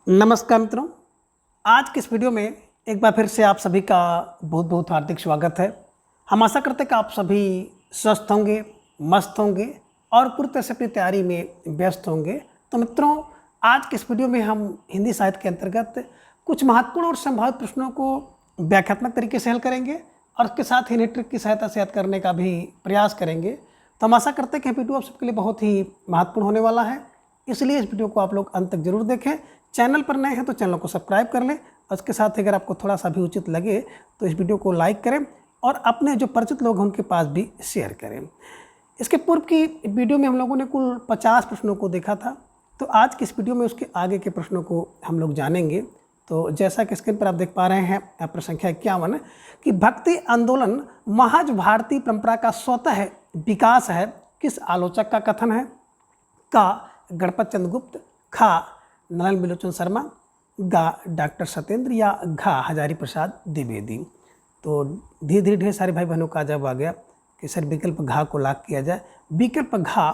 नमस्कार मित्रों। आज की इस वीडियो में एक बार फिर से आप सभी का बहुत बहुत हार्दिक स्वागत है। हम आशा करते हैं कि आप सभी स्वस्थ होंगे, मस्त होंगे और पूरी तरह से अपनी तैयारी में व्यस्त होंगे। तो मित्रों, आज की इस वीडियो में हम हिंदी साहित्य के अंतर्गत कुछ महत्वपूर्ण और संभावित प्रश्नों को व्याख्यात्मक तरीके से हल करेंगे और उसके साथ ही ट्रिक की सहायता से याद करने का भी प्रयास करेंगे। तो हम आशा करते हैं कि वीडियो आप सबके लिए बहुत ही महत्वपूर्ण होने वाला है, इसलिए इस वीडियो को आप लोग अंत तक जरूर देखें। चैनल पर नए हैं तो चैनल को सब्सक्राइब कर लें और उसके साथ अगर आपको थोड़ा सा भी उचित लगे तो इस वीडियो को लाइक करें और अपने जो परिचित लोग हैं उनके पास भी शेयर करें। इसके पूर्व की वीडियो में हम लोगों ने कुल 50 प्रश्नों को देखा था, तो आज की इस वीडियो में उसके आगे के प्रश्नों को हम लोग जानेंगे। तो जैसा कि स्क्रीन पर आप देख पा रहे हैं, प्रश्न संख्या 51 कि भक्ति आंदोलन महज भारतीय परंपरा का स्वतः विकास है, किस आलोचक का कथन है? का गणपत चंद्र गुप्त, खा नलन बिलोचन शर्मा, गा डॉक्टर सत्येंद्र या घा हजारी प्रसाद द्विवेदी। तो धीरे धीरे ढेर सारे भाई बहनों का जवाब आ गया कि सर विकल्प घा को लॉक किया जाए। विकल्प घा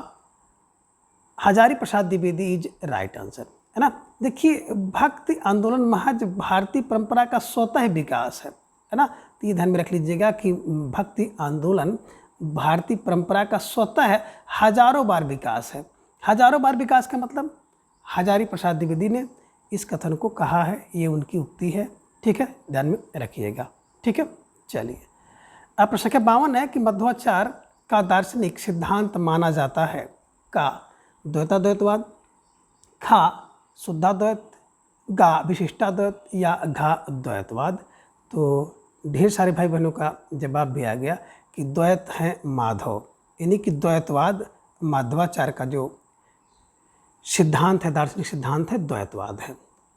Hazari Prasad Dwivedi is right answer, है ना। देखिए, भक्ति आंदोलन महज भारतीय परंपरा का स्वतः विकास है ना। तो ये ध्यान में रख लीजिएगा कि भक्ति आंदोलन भारतीय परंपरा का स्वतः हजारों बार विकास है। हजारों बार विकास का मतलब हजारी प्रसाद द्विवेदी ने इस कथन को कहा है, ये उनकी उक्ति है। ठीक है, ध्यान में रखिएगा। ठीक है, चलिए। अब प्रश्न संख्या 52 है कि मध्वाचार का दार्शनिक सिद्धांत माना जाता है? का द्वैताद्वैतवाद, खा शुद्धाद्वैत, गा विशिष्टाद्वैत या घा द्वैतवाद। तो ढेर सारे भाई बहनों का जवाब भी आ गया कि द्वैत है माधव, यानी कि द्वैतवाद माधवाचार्य का जो सिद्धांत है, दार्शनिक सिद्धांत है, द्वैतवाद है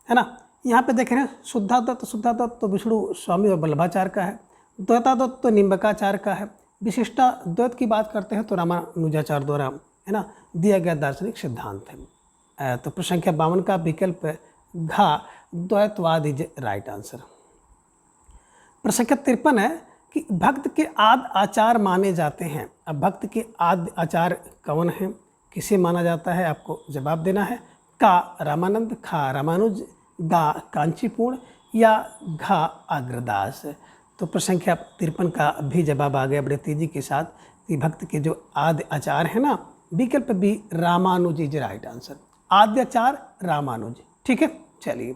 ना। यहाँ पे देख रहे हैं शुद्धाद्वैत तो विष्णु स्वामी और वल्लभाचार्य का है, द्वैताद्वैत तो निम्बकाचार्य का है, विशिष्टाद्वैत की बात करते हैं तो रामानुजाचार्य द्वारा, है ना, दिया गया दार्शनिक सिद्धांत है। तो प्रश्न संख्या 52 का विकल्प घा द्वैतवाद इज राइट आंसर। प्रश्न संख्या 53 है कि भक्त के आद्य आचार माने जाते हैं। अब भक्त के आद्य आचार कौन है, किसे माना जाता है? आपको जवाब देना है। का रामानंद, खा रामानुज, गा कांचीपूर्ण या घा अग्रदास। तो प्रश्न संख्या 53 का भी जवाब आ गया बड़े तेजी के साथ कि भक्त के जो आद्य आचार है ना, विकल्प B Ramanuja is right answer. आद्य आचार रामानुज। ठीक है, चलिए।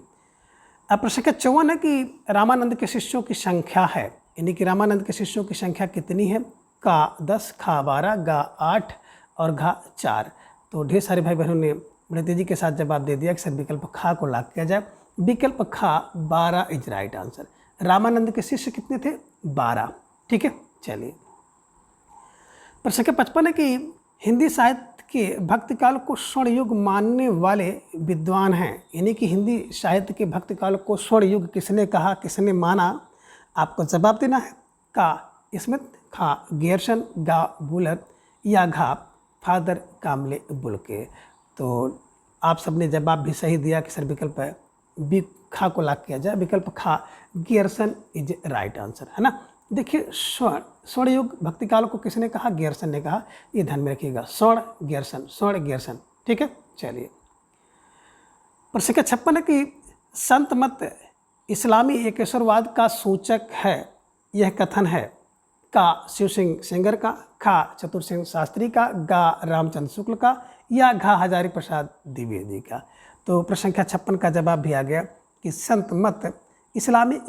अब प्रश्न संख्या 54 है कि रामानंद के शिष्यों की संख्या है, यानी कि रामानंद के शिष्यों की संख्या कितनी है? का 10, खा 12, गा 8 और घा 4। तो ढेर सारे भाई बहनों ने बड़े तेजी के साथ जवाब दे दिया कि सर विकल्प खा को लॉक किया जाए। विकल्प खा 12 इज राइट आंसर। रामानंद के शिष्य कितने थे? 12। ठीक है, चलिए। प्रश्न संख्या 55 है कि हिंदी साहित्य के भक्ति काल को स्वर्ण युग मानने वाले विद्वान हैं, यानी कि हिंदी साहित्य के भक्ति काल को स्वर्ण युग किसने कहा, किसने माना? आपको जवाब देना है। का स्मिथ, खा गियर्सन, गा बुलर या घा फादर कामले बुलके। तो आप सबने जवाब भी सही दिया कि सर विकल्प बी खा को लॉक किया जाए। विकल्प खा गियर्सन इज राइट आंसर, है ना। देखिए, स्वर्ण युग भक्ति काल को किसने कहा? गियर्सन ने कहा। ये ध्यान में रखिएगा, स्वर्ण गियर्सन। ठीक है, चलिए। प्रश्न संख्या 56 है कि संत मत इस्लामी एकेश्वरवाद का सूचक है, यह कथन है? का शिव सिंह सेंगर का, खा चतुर सिंह शास्त्री का, गा रामचंद्र शुक्ल का या घा हजारी प्रसाद द्विवेदी का। तो प्रश्न संख्या 56 का जवाब भी आ गया कि संत मत इस्लामी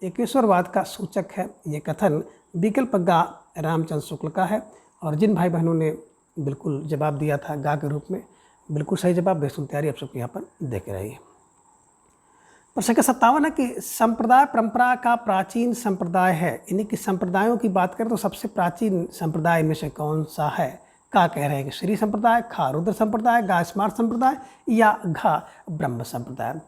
एकेश्वरवाद का सूचक है, ये कथन विकल्प गा रामचंद्र शुक्ल का है। और जिन भाई बहनों ने बिल्कुल जवाब दिया था गा के रूप में, बिल्कुल सही जवाब बेसुन तैयारी आप सबको यहाँ पर देख रही है। प्रश्न संख्या 57 है कि संप्रदाय परंपरा का प्राचीन संप्रदाय है, यानी कि संप्रदायों की बात करें तो सबसे प्राचीन संप्रदाय में से कौन सा है? का कह रहे हैं कि श्री संप्रदाय, खा रुद्र संप्रदाय, गा स्मार्ट संप्रदाय या घा ब्रह्म संप्रदाय।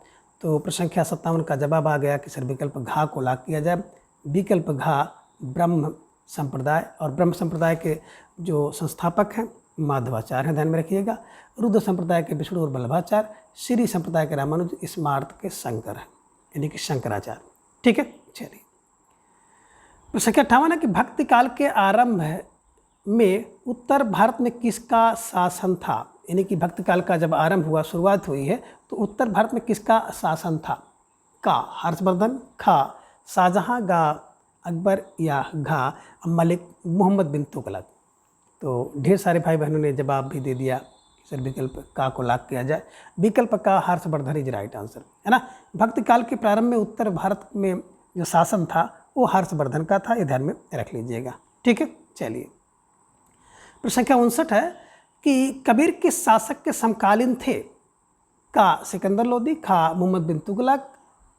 तो प्रश्न संख्या 57 का जवाब आ गया कि सर विकल्प घा को लॉक किया जाए। विकल्प घा ब्रह्म संप्रदाय। और ब्रह्म संप्रदाय के जो संस्थापक हैं माधवाचार्य हैं, ध्यान में रखिएगा। रुद्र संप्रदाय के विष्णु और वल्लभाचार्य, श्री संप्रदाय के रामानुज, स्मार्त के शंकर हैं, यानी कि शंकराचार्य। ठीक है, चलिए। प्रश्न संख्या 58 है कि भक्ति काल के आरंभ में उत्तर भारत में किसका शासन था? यानी कि भक्त काल का जब आरंभ हुआ, शुरुआत हुई है, तो उत्तर भारत में किसका शासन था? का हर्षवर्धन, खा शाहजहाँ, गा अकबर या घा मलिक मोहम्मद बिन तुगलक। तो ढेर सारे भाई बहनों ने जवाब भी दे दिया कि सर विकल्प का को लॉक किया जाए। विकल्प का हर्षवर्धन इज राइट आंसर, है ना। भक्त काल के प्रारंभ में उत्तर भारत में जो शासन था वो हर्षवर्धन का था, ये ध्यान में रख लीजिएगा। ठीक है, चलिए। प्रश्न संख्या 59 है कि कबीर किस शासक के समकालीन थे? का सिकंदर लोदी, खा मोहम्मद बिन तुगलक,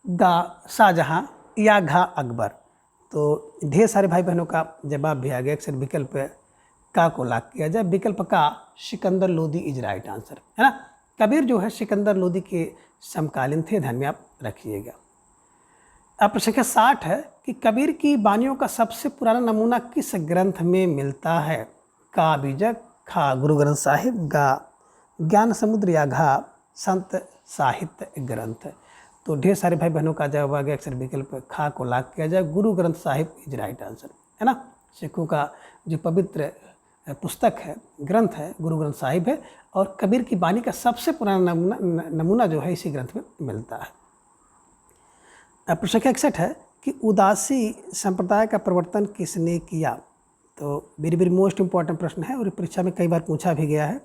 गा शाहजहाँ या घा अकबर। तो ढेर सारे भाई बहनों का जवाब भी आ गया। अक्सर विकल्प का को लॉक किया जाए। विकल्प का Sikandar Lodi is right answer, है ना। कबीर जो है सिकंदर लोदी के समकालीन थे, ध्यान में आप रखिएगा। अब प्रश्न संख्या 60 है कि कबीर की वाणियों का सबसे पुराना नमूना किस ग्रंथ में मिलता है? का बीजक, खा गुरु ग्रंथ साहिब, गा ज्ञान समुद्र या घा संत साहित्य ग्रंथ। तो ढेर सारे भाई बहनों का जवाब आ गया। अक्सर विकल्प खा को लॉक किया जाए। Guru Granth Sahib is right answer, है ना। सिखों का जो पवित्र पुस्तक है, ग्रंथ है, गुरु ग्रंथ साहिब है, और कबीर की वाणी का सबसे पुराना नमूना जो है इसी ग्रंथ में मिलता है। प्रश्न 61 है कि उदासी संप्रदाय का प्रवर्तन किसने किया? तो वेरी वेरी मोस्ट इम्पॉर्टेंट प्रश्न है और परीक्षा में कई बार पूछा भी गया है,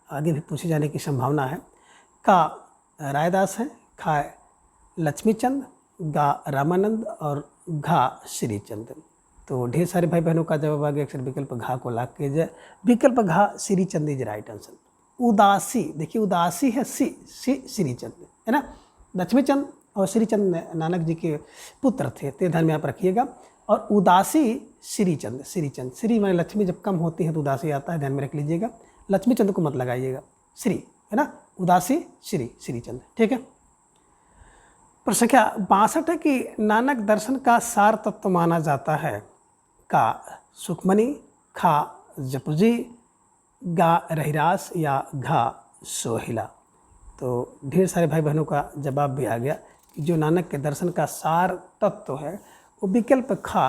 आगे भी पूछे जाने की संभावना है। का रायदास है, खा लक्ष्मीचंद, गा रामानंद और घा श्रीचंद। तो ढेर सारे भाई बहनों का जवाब आ गया। अक्सर विकल्प घा को लॉक किया जाए। विकल्प घा श्रीचंद इज राइट आंसर। उदासी, देखिए उदासी है श्रीचंद, है ना। लक्ष्मीचंद और श्रीचंद नानक जी के पुत्र थे, तो ध्यान में आप रखिएगा। और उदासी श्रीचंद, श्री माने लक्ष्मी जब कम होती है तो उदासी आता है, ध्यान में रख लीजिएगा। लक्ष्मीचंद को मत लगाइएगा, श्री, है ना। उदासी श्रीचंद, ठीक है। प्रश्न संख्या 62 है कि नानक दर्शन का सार तत्व माना जाता है? का सुखमणि, खा जपुजी, गा रहिरास या घा सोहिला। तो ढेर सारे भाई बहनों का जवाब भी आ गया कि जो नानक के दर्शन का सार तत्व है वो विकल्प खा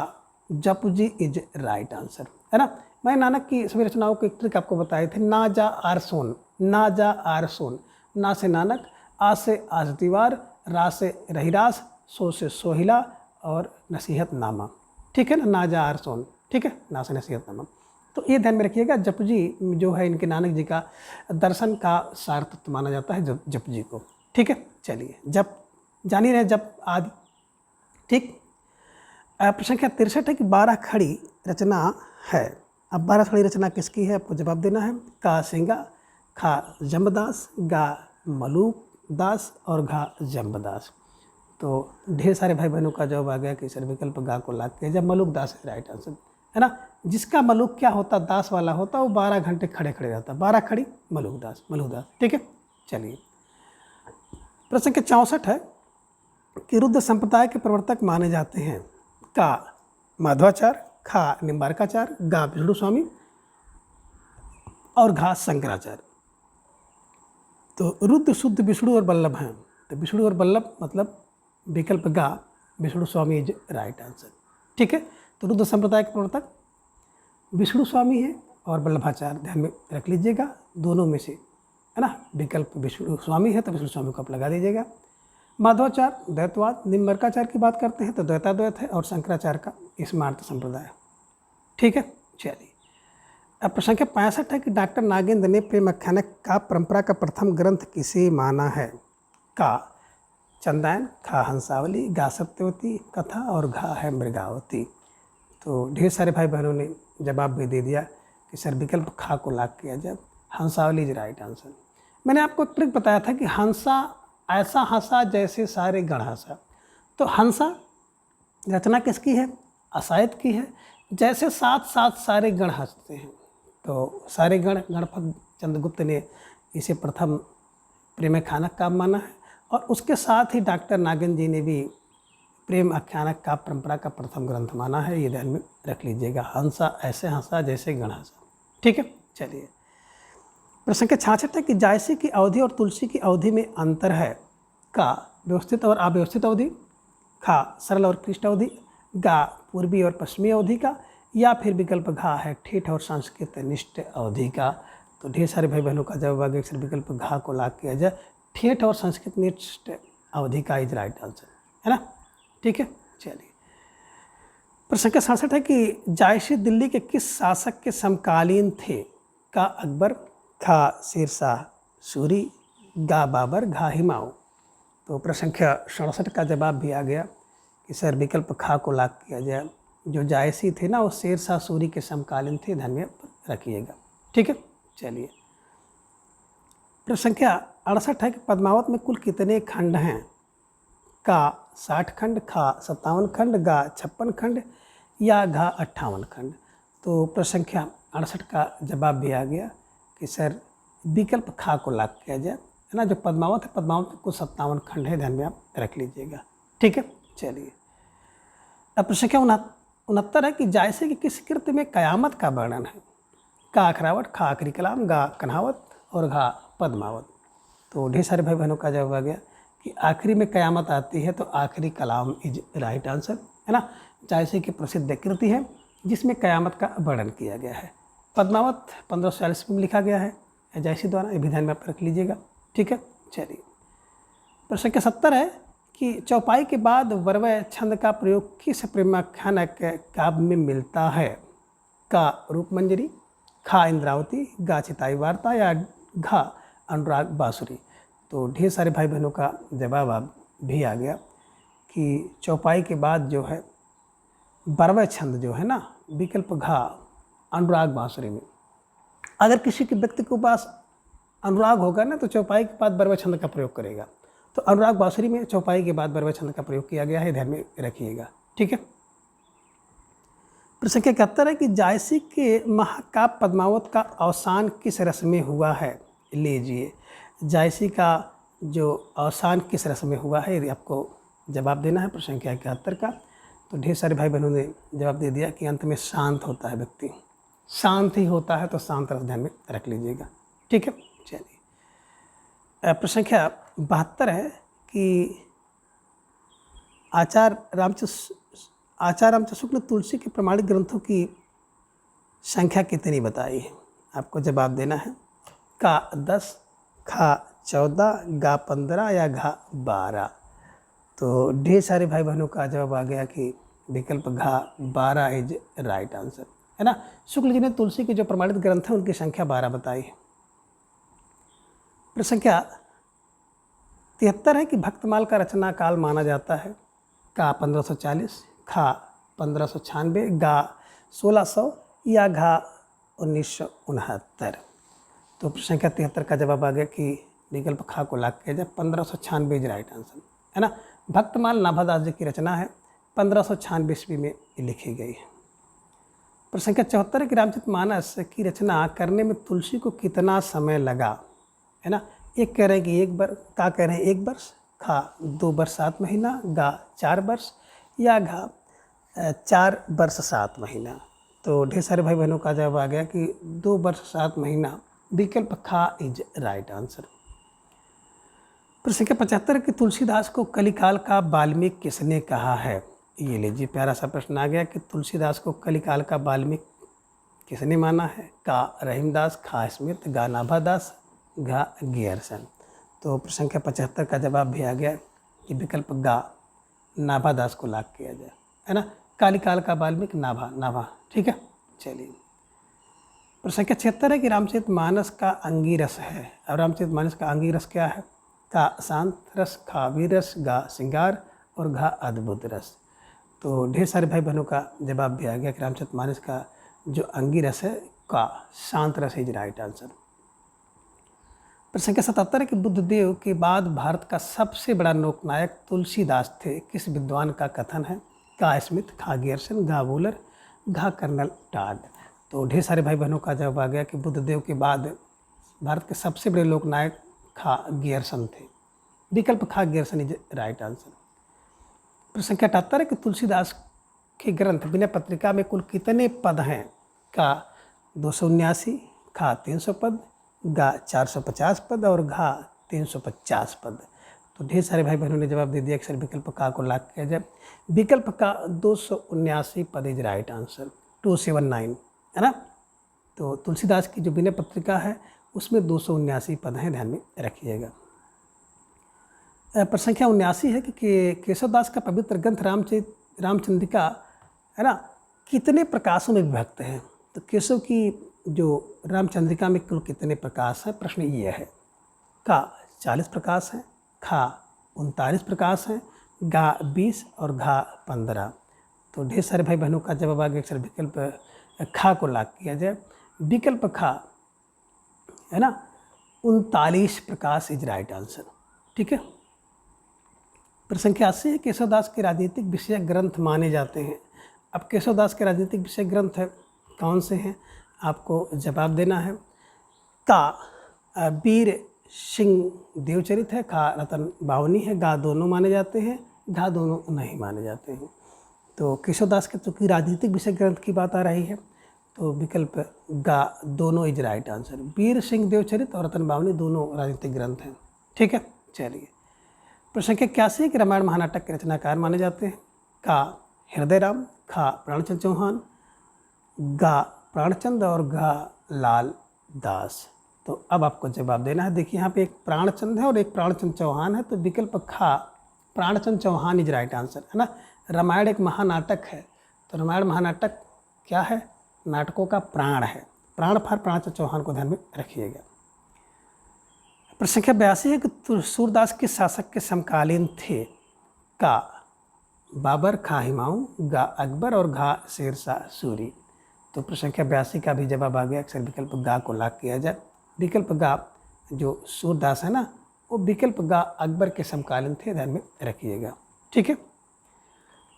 जपुजी इज राइट आंसर, है ना। मैं नानक की सभी रचनाओं को एक ट्रिक आपको बताए थे। ना जा आर सोन, ना जा आर सोन, ना से नानक, आ से आज दीवार, रा से रहिरास, सो से सोहिला और नसीहत नामा, ठीक है ना। ना जा आर सोन, ठीक है, ना से नसीहत नामा। तो ये ध्यान में रखिएगा। जपजी जो है इनके नानक जी का दर्शन का सार तत्व माना जाता है जपजी को, ठीक है। चलिए, जप जानी रहे, जप आदि, ठीक। प्रश्न संख्या 63 है कि 12 खड़ी रचना है। अब 12 खड़ी रचना किसकी है, आपको जवाब देना है। का सिंगा, खा जम्बदास, गा मलूक दास और घा जम्बदास। तो ढेर सारे भाई बहनों का जवाब आ गया कि सर विकल्प गा को लॉक किया जाए। मलूक दास है राइट आंसर, है ना। जिसका मलूक क्या होता, दास वाला होता, वो 12 घंटे खड़े खड़े रहता। 12 खड़ी मलूक दास, ठीक है। चलिए, प्रश्न संख्या 64 है कि रुद्र संप्रदाय के प्रवर्तक माने जाते हैं? का माधवाचार्य, खा निम्बारकाचार्य, गा विष्णु स्वामी और घा शंकराचार्य। तो रुद्र शुद्ध विष्णु और वल्लभ हैं, तो विष्णु और वल्लभ मतलब विकल्प गा विष्णु स्वामी इज राइट आंसर, ठीक है। तो रुद्र संप्रदाय के प्रवर्तक विष्णु स्वामी है और वल्लभाचार्य, ध्यान में रख लीजिएगा, दोनों में से, है ना। विकल्प विष्णु स्वामी है तो विष्णु स्वामी को आप लगा दीजिएगा। माधवाचार्य द्वैतवाद, निम्बरकाचार्य की बात करते हैं तो द्वैताद्वैत है, और शंकराचार्य का स्मार्त संप्रदाय, ठीक है। चलिए, अब प्रश्न संख्या 65 है कि डॉक्टर नागेंद्र ने प्रेम आख्यान का परंपरा का प्रथम ग्रंथ किसे माना है? का चंदायन, खा हंसावली, गा सत्यवती कथा और घा है मृगावती। तो ढेर सारे भाई बहनों ने जवाब भी दे दिया कि सर विकल्प खा को लॉक किया जाए। हंसावली इज राइट आंसर। मैंने आपको एक ट्रिक बताया था कि हंसा ऐसा हंसा जैसे सारे गण हंसा। तो हंसा रचना किसकी है? असायत की है। जैसे साथ साथ सारे गण हंसते हैं, तो सारे गणपत चंद्रगुप्त ने इसे प्रथम प्रेम आख्यानक का माना है, और उसके साथ ही डॉक्टर नागेंद्र जी ने भी प्रेम आख्यानक का परंपरा का प्रथम ग्रंथ माना है। ये ध्यान में रख लीजिएगा। हंसा ऐसे हंसा जैसे गण हंसा, ठीक है। चलिए, प्रश्न संख्या 66 है कि जायसी की अवधि और तुलसी की अवधि में अंतर है? का व्यवस्थित और अव्यवस्थित अवधि, खा सरल और क्लिष्ट अवधि, गा पूर्वी और पश्चिमी अवधि का, या फिर विकल्प घा है ठेठ और संस्कृत निष्ठ अवधि का। तो ढेर सारे भाई बहनों का जवाब आ गया अक्षर विकल्प घा को लाग किया जाए। ठेठ और संस्कृत नृत्य अवधि का इज राइट आंसर, है ना। ठीक है, चलिए। प्रश्न संख्या 67 है कि जायसी दिल्ली के किस शासक के समकालीन थे? का अकबर, खा शेरशाह सूरी, गा बाबर, घा हुमायूं। तो प्रश्न संख्या 67 का जवाब भी आ गया कि सर विकल्प खा को लाग किया जाए। जो जायसी थे ना वो शेरशाह सूरी के समकालीन थे, ध्यान में रखिएगा। ठीक है, चलिए। प्रश्न संख्या 68 है कि पद्मावत में कुल कितने खंड हैं? का 60 खंड, खा 57 खंड, गा 56 खंड या घा 58 खंड। तो प्रश्न संख्या 68 का जवाब भी आ गया कि सर विकल्प खा को लाग किया जाए, है ना। जो पद्मावत है, पद्मावत में कुल 57 खंड है, ध्यान में आप रख लीजिएगा। ठीक है, चलिए। अब प्रश्न संख्या 69 है कि जायसे के किस कृत्य में कयामत का वर्णन है? का अखरावट, खा आखिरी कलाम, गा कन्हावत और घा पद्मावत। तो ढेर सारे भाई बहनों का जवाब आ गया कि आखिरी में कयामत आती है, तो आखिरी कलाम इज राइट आंसर, है ना। जायसे की प्रसिद्ध कृति है जिसमें कयामत का वर्णन किया गया है। पद्मावत 1540 में लिखा गया है जायसी द्वारा, ये भी ध्यान में आप रख लीजिएगा। ठीक है, चलिए। प्रश्न संख्या 70 है कि चौपाई के बाद वर्वय छंद का प्रयोग किस प्रेमाख्यान काव्य में मिलता है? का रूपमंजरी, खा इंद्रावती, गा चिताई वार्ता या घा अनुराग बांसुरी। तो ढेर सारे भाई बहनों का जवाब अब भी आ गया कि चौपाई के बाद जो है वर्वय छंद जो है ना, विकल्प घा अनुराग बांसुरी में। अगर किसी के व्यक्ति के पास अनुराग होगा ना तो चौपाई के बाद वर्वय छंद का प्रयोग करेगा। तो अनुराग बांसुरी में चौपाई के बाद वर्वय छंद का प्रयोग किया गया है, ध्यान में रखिएगा। ठीक है। प्रश्न संख्या 71 है कि जायसी के महाकाव्य पद्मावत का अवसान किस रस में हुआ है? लीजिए, जायसी का जो अवसान किस रस में हुआ है, आपको जवाब देना है प्रश्न संख्या 71 का। तो ढेर सारे भाई बहनों ने जवाब दे दिया कि अंत में शांत होता है व्यक्ति, शांत ही होता है, तो शांत रस ध्यान में रख लीजिएगा। ठीक है, चलिए। प्रश्न संख्या 72 है कि आचार्य रामचंद्र शुक्ल ने तुलसी के प्रमाणिक ग्रंथों की संख्या कितनी बताई है? आपको जवाब देना है। का 10, खा 14, गा 15 या घा 12। तो ढेर सारे भाई बहनों का जवाब आ गया कि विकल्प घा 12 इज राइट आंसर, है ना। शुक्ल जी ने तुलसी के जो प्रमाणित ग्रंथ हैं उनकी संख्या 12 बताई है। प्रश्न संख्या 73 है कि भक्तमाल का रचना काल माना जाता है। का 1540, खा 1596, गा 1600 या घा 1969। तो प्रश्न संख्या 73 का जवाब आ गया कि विकल्प खा को लाग किया जाए, 1596 इज राइट आंसर, है ना। भक्तमाल नाभादास जी की रचना है, 1596 ईस्वी में लिखी गई है। प्रश्न संख्या 74 है कि रामचरितमानस की रचना करने में तुलसी को कितना समय लगा? है ना। एक कह रहे हैं कि 1 वर्ष, का कह रहे हैं 1 वर्ष, खा 2 वर्ष 7 महीना, गा 4 वर्ष या घा 4 वर्ष 7 महीना। तो ढेर सारे भाई बहनों का जवाब आ गया कि 2 वर्ष 7 महीना, विकल्प खा इज राइट आंसर। प्रश्न संख्या 75 कि तुलसीदास को कलिकाल का वाल्मीकि किसने कहा है? ये लीजिए, प्यारा सा प्रश्न आ गया कि तुलसीदास को कलिकाल का वाल्मीकि किसने माना है? का रहीमदास, खा स्मित, गा नाभादास, घा गियरसन। तो प्रश्न संख्या 75 का जवाब भी आ गया कि विकल्प गा नाभादास को लाग किया जाए, है ना। कालिकाल का वाल्मीकि नाभा। ठीक है, चलिए। प्रश्न संख्या 76 है कि रामचरितमानस का अंगिरस है। अब रामचरितमानस का अंगिरस क्या है? का शांत रस, खा वीर रस, गा श्रृंगार और घा अद्भुत रस। तो ढेर सारे भाई बहनों का जवाब भी आ गया कि रामचरितमानस का जो अंगिरस है का शांत रस इज राइट आंसर। प्रश्न संख्या 77 है कि बुद्धदेव के बाद भारत का सबसे बड़ा लोकनायक तुलसीदास थे, किस विद्वान का कथन है? का स्मिथ, खा गियरसन, घा वूलर, घा कर्नल टाड। तो ढेर सारे भाई बहनों का जवाब आ गया कि बुद्धदेव के बाद भारत के सबसे बड़े लोकनायक खा गियरसन थे, विकल्प खा गियरसन इज राइट आंसर। प्रश्न संख्या 78 है कि तुलसीदास के ग्रंथ विनय पत्रिका में कुल कितने पद हैं? का 279, खा 300 पद, गा 450 पद और घा 350 पद। तो ढेर सारे भाई बहनों ने जवाब दे दिया कि सर विकल्प का को लाग किया जाए, विकल्प का 279 पद इज राइट आंसर, 279, है ना। तो तुलसीदास की जो विनय पत्रिका है उसमें 279 पद हैं, ध्यान में रखिएगा। प्रश्न संख्या 79 है कि केशवदास का पवित्र ग्रंथ रामचंद्रिका है ना कितने प्रकाशों में विभक्त है। तो केशव की जो रामचंद्रिका में कुल कितने प्रकाश हैं, प्रश्न ये है। का 40 प्रकाश हैं, खा 39 प्रकाश हैं, गा 20 और घा 15। तो ढेर सारे भाई बहनों का जवाब आ गया। अक्सर विकल्प खा को लाग किया जाए, विकल्प खा है ना 39 प्रकाश इज राइट आंसर। ठीक है। प्रश्न संख्या 80 है केशवदास के राजनीतिक विषय ग्रंथ माने जाते हैं। अब केशवदास के राजनीतिक विषय ग्रंथ है कौन से हैं, आपको जवाब देना है। का वीर सिंह देवचरित है, खा रतन बावनी है, गा दोनों माने जाते हैं, घा दोनों नहीं माने जाते हैं। तो केशवदास के चूँकि राजनीतिक विषय ग्रंथ की बात आ रही है तो विकल्प गा दोनों is right answer. Veer Singh देवचरित और रतन बावनी दोनों राजनीतिक ग्रंथ हैं। ठीक है। चलिए प्रश्न संख्या 81 कि रामायण महानाटक के रचनाकार माने जाते हैं। का हृदय राम, खा प्राणचंद चौहान, गा प्राणचंद और घा लाल दास। तो अब आपको जवाब देना है। देखिए यहाँ पे एक प्राणचंद है और एक प्राणचंद चौहान है, तो विकल्प खा Pranchand Chauhan is right answer है ना। रामायण एक महानाटक है, तो रामायण महानाटक क्या है, नाटकों का प्राण है। प्राण फार प्राणचंद चौहान को ध्यान में रखिएगा। प्रश्न संख्या 82 है कि सूरदास किस शासक के समकालीन थे। का बाबर, खा हुमायूं, गा अकबर और घा शेरशाह सूरी। तो प्रश्न संख्या 82 का भी जवाब आ गया। अक्सर विकल्प गा को लाग किया जाए, विकल्प गा जो सूरदास है ना वो विकल्प गा अकबर के समकालीन थे, ध्यान में रखिएगा। ठीक है।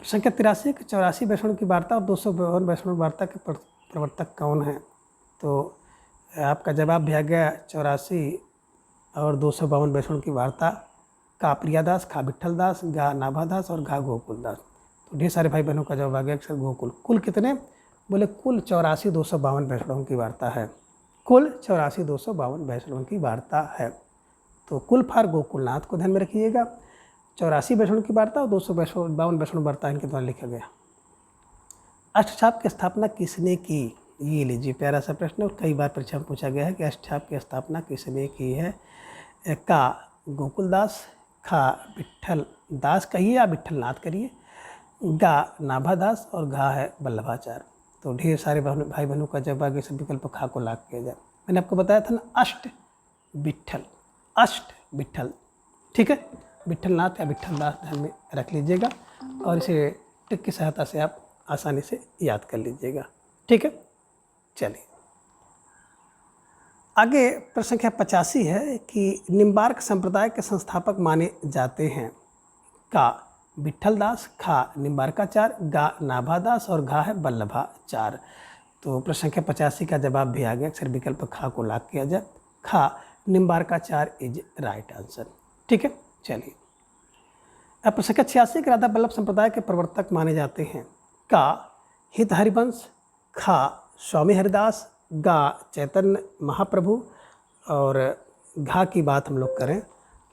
संख्या 83 कि 84 वैष्णव की वार्ता और 252 वैष्णव वार्ता के प्रवर्तक कौन हैं। तो आपका जवाब भी आ गया 84 और 252 वैष्णव की वार्ता। का प्रियादास, खा विट्ठलदास, गा नाभादास और घा गोकुलदास। तो ढेर सारे भाई बहनों का जवाब आ गया अक्सर गोकुल। कुल कितने, बोले कुल 84 252 वैष्णव की वार्ता है। कुल 84 252 वैष्णव की वार्ता है। तो कुल फार गोकुलनाथ को ध्यान में रखिएगा। 84 वैष्णव की वार्ता और 252 वैष्णव वार्ता इनके द्वारा लिखा गया। अष्टछाप की स्थापना किसने की, ये लीजिए प्यारा सा प्रश्न और कई बार परीक्षा में पूछा गया है कि अष्टछाप की स्थापना किसने की है। का गोकुलदास, खा विट्ठल दास कहिए या विट्ठलनाथ करिए, गा नाभादास और घा है वल्लभाचार्य। तो ढेर सारे भाई बहनों का जवाब आगे सब विकल्प खा को लाग किया जाए। मैंने आपको बताया था ना अष्ट विट्ठल। ठीक है। विट्ठलनाथ या विट्ठलदास ध्यान में रख लीजिएगा और इसे ट्रिक की सहायता से आप आसानी से याद कर लीजिएगा। ठीक है। चलिए आगे प्रश्न संख्या 85 है कि निम्बार्क संप्रदाय के संस्थापक माने जाते हैं। का विट्ठलदास, खा निम्बार्काचार्य, गा नाभादास और घा है वल्लभाचार्य। तो प्रश्न संख्या 85 का जवाब भी आ गया। अक्सर विकल्प खा को लाग किया जाए, खा निम्बार्काचार्य इज राइट आंसर। ठीक है। चलिए अब प्रश्न संख्या 86 के राधा वल्लभ संप्रदाय के प्रवर्तक माने जाते हैं। का हित हरिवंश, खा स्वामी हरिदास, गा चैतन्य महाप्रभु और घा की बात हम लोग करें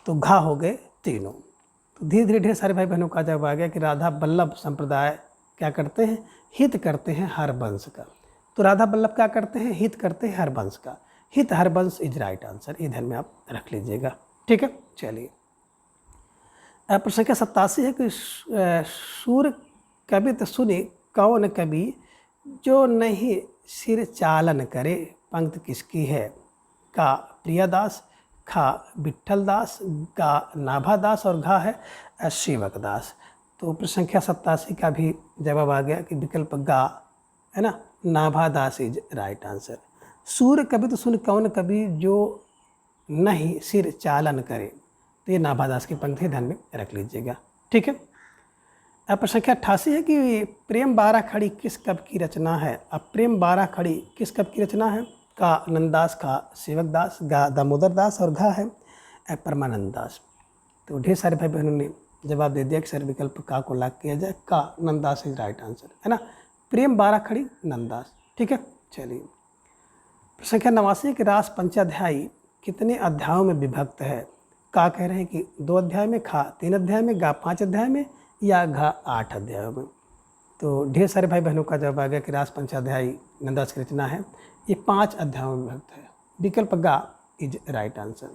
तो घा हो गए तीनों। तो धीरे धीरे ढेर सारे भाई बहनों का जवाब आ गया कि राधा वल्लभ संप्रदाय क्या करते हैं, हित करते हैं हरवंश का। तो राधा वल्लभ क्या करते हैं, हित करते हैं हरवंश का। हित हरवंश इज राइट आंसर, ये ध्यान में आप रख लीजिएगा। ठीक है। चलिए प्रश्न संख्या 87 है कि सूर कवि तो सुने कौन कवि जो नहीं सिर चालन करे, पंक्ति किसकी है। का प्रियादास, खा विट्ठलदास, गा नाभादास और घा है सेवकदास। तो प्रश्न संख्या 87 का भी जवाब आ गया कि विकल्प गा है ना नाभादास इज राइट आंसर। सूर कवि तो सुन कौन कवि जो नहीं सिर चालन करे, तो ये नाभादास की पंक्ति ध्यान में रख लीजिएगा। ठीक है। अब प्रश्न संख्या 88 है कि प्रेम 12 खड़ी किस कवि की रचना है। अब प्रेम 12 खड़ी किस कवि की रचना है। का नंददास, खा सेवकदास, गा दामोदर दास और घा है परमानंद दास। तो ढेर सारे भाई बहनों ने जवाब दे दिया कि सर विकल्प का को लाग किया जाए, का नंददास इज राइट आंसर है ना। प्रेम 12 खड़ी नंददास। ठीक है। चलिए प्रश्न संख्या 89 कि रास पंचाध्यायी कितने अध्यायों में विभक्त है। का कह रहे हैं कि 2 अध्याय में, खा 3 अध्याय में, गा 5 अध्याय में या घा 8 अध्यायों में। तो ढेर सारे भाई बहनों का जवाब आ गया कि रास पंचाध्यायी नंददास की रचना है। ये 5 अध्यायों में विभक्त है। विकल्प गा इज राइट आंसर।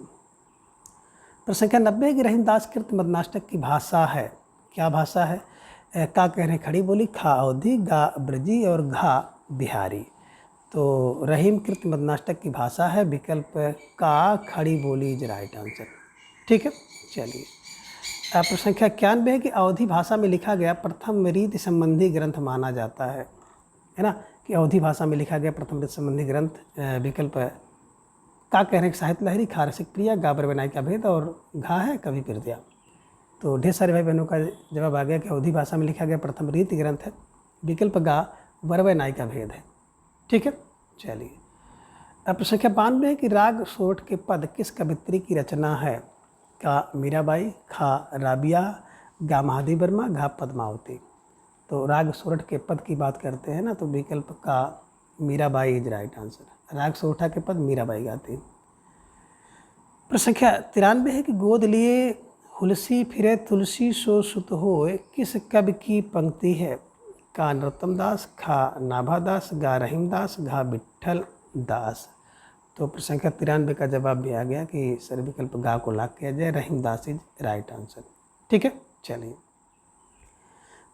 प्रश्न संख्या 90 की रहीमदास कृत मदनाष्टक की भाषा है। क्या भाषा है? का कह रहे खड़ी बोली, खा अवधी, गा ब्रजी और घा बिहारी। तो रहीम कृत मदनाष्टक की भाषा है। विकल्प का खड़ी बोली इज राइट आंसर। ठीक है, चलिए। प्रश्न संख्या 91 है कि अवधी भाषा में लिखा गया प्रथम रीति संबंधी ग्रंथ माना जाता है ना, कि अवधी भाषा में लिखा गया प्रथम रीति संबंधी ग्रंथ। विकल्प का कह रहे साहित्य लहरी, खा रसिक प्रिया, गा बरबनाई का भेद और घा है कवि प्रद्या। तो ढेर सारे भाई बहनों का जवाब आ गया कि अवधी भाषा में लिखा गया प्रथम रीति ग्रंथ है। विकल्प गा बरबनाई का भेद है। ठीक है, चलिए। प्रश्न संख्या 92 है कि राग सोरठ के पद किस कवित्री की रचना है? का मीराबाई, खा राबिया, गा महादेव वर्मा, घा पद्मावती। तो राग सोरठ के पद की बात करते हैं ना, तो विकल्प का मीराबाई इज राइट आंसर। राग सोरठा के पद मीराबाई गाती। प्रश्न संख्या 93 है कि गोद लिए हुलसी फिरे तुलसी सो सुत होए किस कवि की पंक्ति है? का नरोत्तम दास, खा नाभा दास, गा रहीम दास, घा विट्ठल दास। तो प्रश्न संख्या 93 का जवाब भी आ गया कि सर विकल्प गा को लाख किया जाए, रहीम दास इज राइट आंसर। ठीक है, चलिए।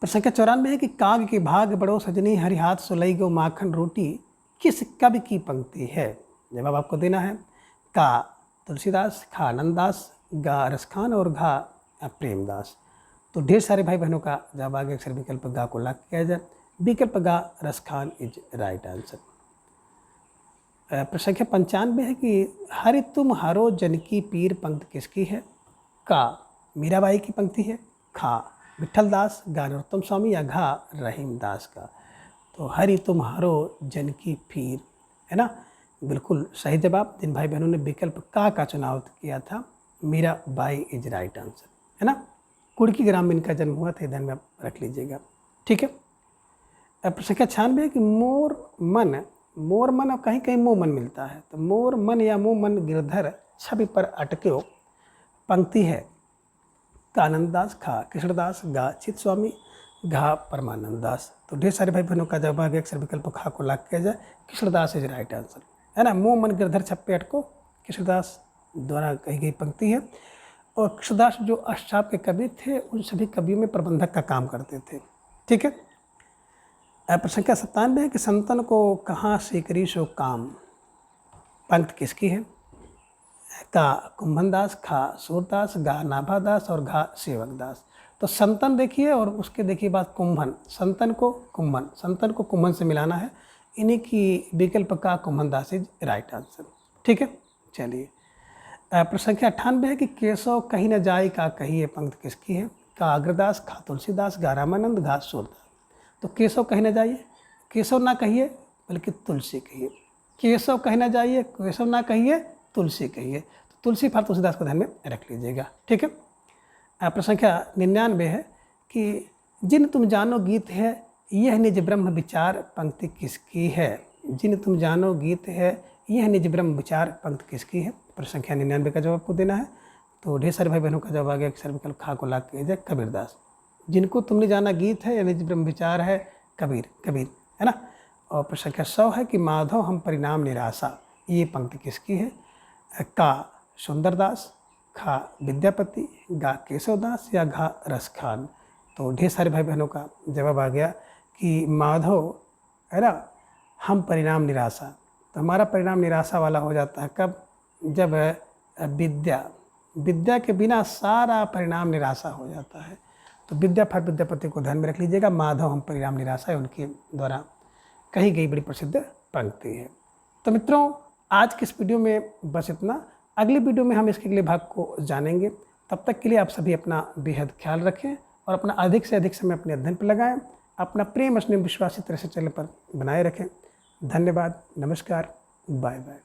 प्रश्न संख्या 94 है कि काग के भाग बड़ो सजनी हरिहाथ सुलई गो माखन रोटी किस कवि की पंक्ति है? जवाब आपको देना है। का तुलसीदास, खा आनंददास, गा रसखान और घा प्रेमदास। तो ढेर सारे भाई बहनों का जवाब आ गया अक्सर विकल्प गा को लाख किया जाए, विकल्प गा रसखान इज राइट आंसर। प्रश्न संख्या 95 है कि हरि तुम हरो जनकी पीर पंक्ति किसकी है? का मीराबाई की पंक्ति है, खा विट्ठल दास, गा नरोत्तम स्वामी या घा रहीम दास का। तो हरि तुम हरो जनकी पीर है ना, बिल्कुल सही जवाब। जिन भाई बहनों ने विकल्प का चुनाव किया था, मीराबाई इज राइट आंसर है ना। कुड़की ग्राम में इनका जन्म हुआ था, ध्यान में रख लीजिएगा। ठीक है। प्रश्न संख्या 96 है कि मोर मन और कहीं कहीं मोह मन मिलता है, तो मोर मन या मोह मन गिरधर छवि पर अटक्यो पंक्ति है। का आनंददास, खा कृष्णदास, गा चित स्वामी, घा परमानंद दास। तो ढेर सारे भाई बहनों का जवाब आ गया अक्सर विकल्प खा को लाख किया जाए, कृष्णदास इज राइट आंसर है ना। मोह मन गिरधर छप्पे अटको कृष्णदास द्वारा कही गई पंक्ति है। और कृष्णदास जो अष्टचाप के कवि थे, उन सभी कवियों में प्रबंधक का काम करते थे। ठीक है। प्रश्न संख्या 97 है कि संतन को कहाँ से करी सो काम पंक्ति किसकी है? का कुंभन दास, खा सूरदास, गा नाभादास और घा सेवक दास। तो संतन देखिए और उसके देखिए बात कुंभन, संतन को कुंभन से मिलाना है। इन्हीं की विकल्प का कुंभन दास इज राइट आंसर। ठीक है, चलिए। प्रश्न संख्या 98 है कि केशव कहीं न जाए का कहिए पंक्ति किसकी है? का अग्रदास, खा तुलसीदास, गा रामानंद, घा सूरदास। तो केशव कहीं न जाइए, केशव ना कहिए बल्कि तुलसी कहिए। केशव कहीं न जाइए, केशव ना कहिए, तुलसी कहिए। तो तुलसी फल तुलसीदास को ध्यान में रख लीजिएगा। ठीक है। प्रश्न संख्या 99 है कि जिन तुम जानो गीत है यह निज ब्रह्म विचार पंक्ति किसकी है? जिन तुम जानो गीत है यह निज ब्रह्म विचार पंक्ति किसकी है? प्रश्न संख्या 99 का जवाब आपको देना है। तो ढेर सारे भाई बहनों का जवाब आ गया अक्सर विकल्प खा को लाख किया जाए, कबीरदास। जिनको तुमने जाना गीत है या निज ब्रह्म विचार है, कबीर है ना। और प्रश्न संख्या 100 है कि माधव हम परिणाम निराशा, ये पंक्ति किसकी है? का सुंदरदास, खा विद्यापति, गा केशवदास या घा रसखान। तो ढेर सारे भाई बहनों का जवाब आ गया कि माधव है ना, हम परिणाम निराशा। तो हमारा परिणाम निराशा वाला हो जाता है कब? जब विद्या के बिना सारा परिणाम निराशा हो जाता है। तो विद्या फल विद्यापति को ध्यान में रख लीजिएगा। माधव हम परिणाम निराशा है उनके द्वारा कही गई बड़ी प्रसिद्ध पंक्ति है। तो मित्रों, आज के इस वीडियो में बस इतना। अगली वीडियो में हम इसके अगले भाग को जानेंगे। तब तक के लिए आप सभी अपना बेहद ख्याल रखें और अपना अधिक से अधिक समय अपने अध्ययन पर लगाएं। अपना प्रेम स्नेह विश्वास इस तरह से चैनल पर बनाए रखें। धन्यवाद, नमस्कार, बाय बाय।